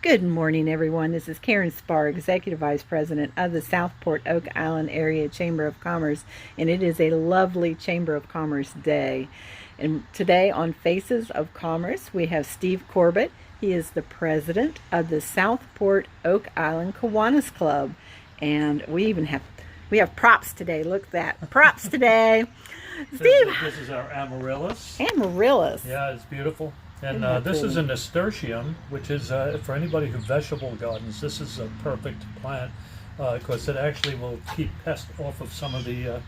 Good morning, everyone. This is Karen Spar, Executive Vice President of the Southport-Oak Island Area Chamber of Commerce, and it is a lovely Chamber of Commerce day. And today on Faces of Commerce, we have Steve Corbett. He is the president of the Southport-Oak Island Kiwanis Club, and we have props today. Look at that, props today. Steve, this is our amaryllis. Amaryllis. Yeah, it's beautiful. And this is a nasturtium, which is for anybody who vegetable gardens. This is a perfect plant because it actually will keep pests off of some of the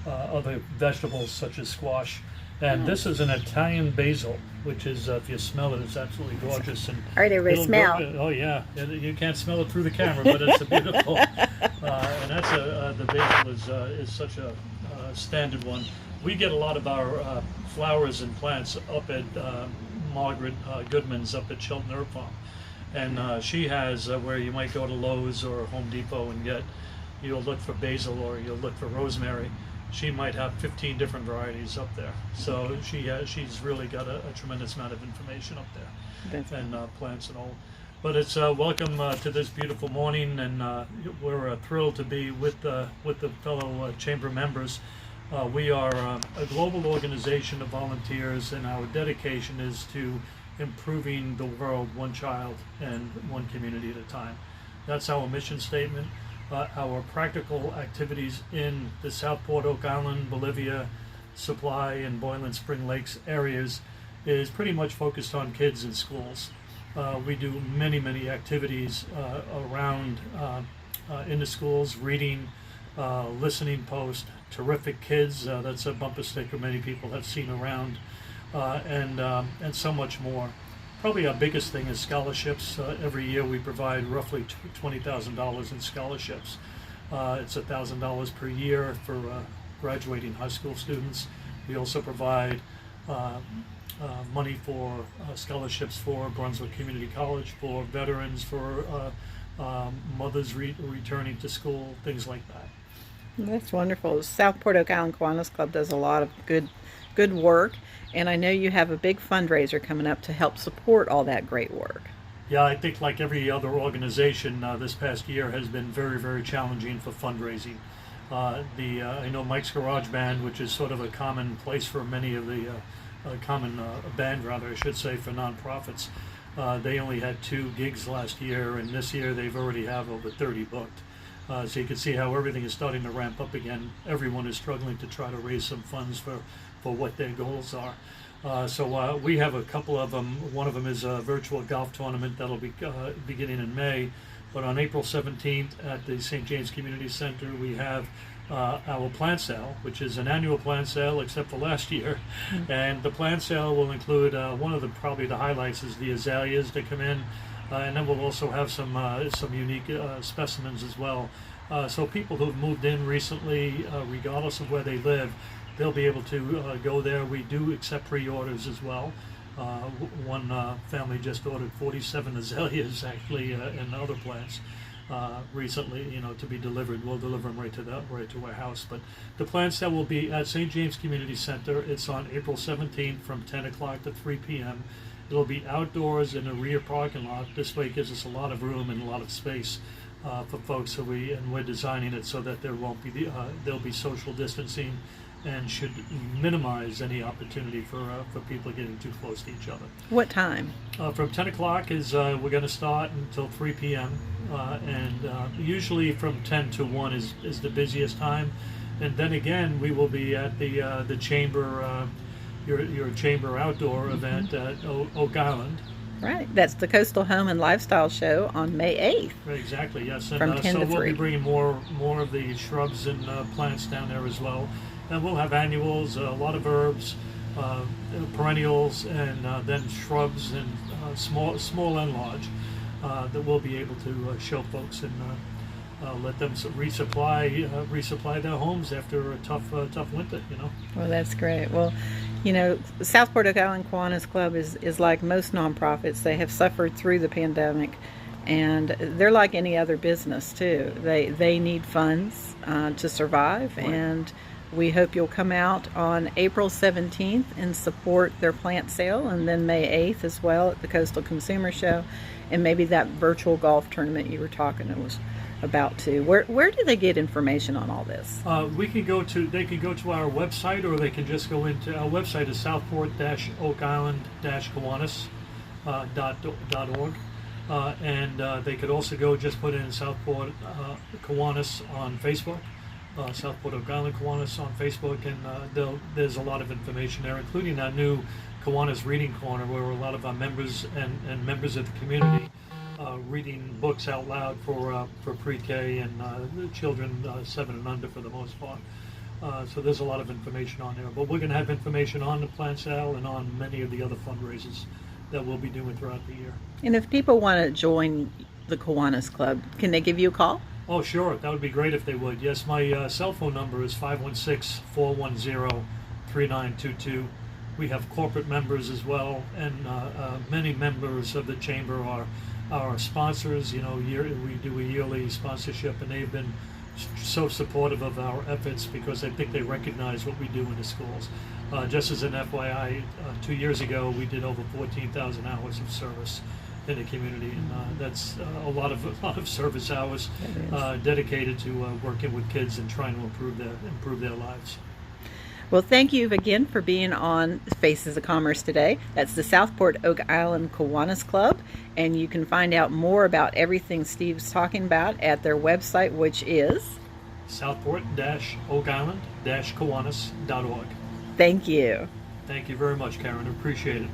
other vegetables such as squash. And this is an Italian basil, which is, if you smell it, it's absolutely gorgeous. And all right, everybody smell. Oh yeah, you can't smell it through the camera, but it's beautiful. And that's the basil is such a standard one. We get a lot of our flowers and plants up at Margaret Goodman's up at Chilton Herb Farm, and she has where you might go to Lowe's or Home Depot and you'll look for basil or you'll look for rosemary. She might have 15 different varieties up there, so she's really got a tremendous amount of information up there. That's and plants and all. But it's welcome to this beautiful morning, and we're thrilled to be with the fellow chamber members. We are a global organization of volunteers, and our dedication is to improving the world one child and one community at a time. That's our mission statement. Our practical activities in the Southport-Oak Island, Bolivia, Supply, and Boylan Spring Lakes areas is pretty much focused on kids in schools. We do many activities around in the schools, reading, listening post, terrific kids, that's a bumper sticker many people have seen around, and so much more. Probably our biggest thing is scholarships. Every year we provide roughly $20,000 in scholarships. It's $1,000 per year for graduating high school students. We also provide money for scholarships for Brunswick Community College, for veterans, for mothers returning to school, things like that. That's wonderful. The Southport-Oak Island Kiwanis Club does a lot of good work, and I know you have a big fundraiser coming up to help support all that great work. Yeah, I think like every other organization, this past year has been very challenging for fundraising. I know Mike's Garage Band, which is sort of a common place for many of the common band, rather I should say, for nonprofits. They only had 2 gigs last year, and this year they've already have over 30 booked. So you can see how everything is starting to ramp up again. Everyone is struggling to try to raise some funds for what their goals are. So we have a couple of them. One of them is a virtual golf tournament that'll be beginning in May. But on April 17th at the St. James Community Center, we have our plant sale, which is an annual plant sale except for last year. And the plant sale will include one of probably the highlights is the azaleas that come in. And then we'll also have some unique specimens as well. So people who've moved in recently, regardless of where they live, they'll be able to go there. We do accept pre-orders as well. One family just ordered 47 azaleas actually and other plants recently, to be delivered. We'll deliver them right to our house. But the plant sale will be at St. James Community Center. It's on April 17th from 10 o'clock to 3 p.m. It'll be outdoors in a rear parking lot. This way it gives us a lot of room and a lot of space for folks. So we're designing it so that there'll be social distancing and should minimize any opportunity for people getting too close to each other. What time? From 10 o'clock is we're going to start until 3 p.m. And usually from 10 to 1 is the busiest time. And then again, we will be at the chamber. Your chamber outdoor event at Oak Island. Right, that's the Coastal Home and Lifestyle Show on May 8th. Right, exactly, yes. And from 10 so to we'll 3. be bringing more of the shrubs and plants down there as well. And we'll have annuals, a lot of herbs, perennials, and then shrubs and small and large that we'll be able to show folks and let them resupply their homes after a tough winter. Well, that's great. Well, Southport-Oak Island Kiwanis Club is like most nonprofits. They have suffered through the pandemic, and they're like any other business too. They need funds to survive, right. And We hope you'll come out on April 17th and support their plant sale, and then May 8th as well at the Coastal Consumer Show, and maybe that virtual golf tournament you were talking about too. Where do they get information on all this? They can go to our website, or they can just go into our website is Southport-Oak Island Kiwanis.org. And they could also just put in Southport Kiwanis on Facebook, Southport-Oak Island Kiwanis on Facebook, and there's a lot of information there, including our new Kiwanis Reading Corner, where a lot of our members and members of the community reading books out loud for pre-K and children 7 and under for the most part. So there's a lot of information on there. But we're going to have information on the plant sale and on many of the other fundraisers that we'll be doing throughout the year. And if people want to join the Kiwanis Club, can they give you a call? Oh, sure. That would be great if they would. Yes, my cell phone number is 516-410-3922. We have corporate members as well, and many members of the chamber are our sponsors. You know, we do a yearly sponsorship, and they've been so supportive of our efforts because I think they recognize what we do in the schools. Just as an FYI, 2 years ago we did over 14,000 hours of service in the community, and that's a lot of service hours dedicated to working with kids and trying to improve their lives. Well, thank you again for being on Faces of Commerce today. That's the Southport-Oak Island Kiwanis Club, and you can find out more about everything Steve's talking about at their website, which is Southport-Oak Island Kiwanis.org. Thank you. Thank you very much, Karen. Appreciate it.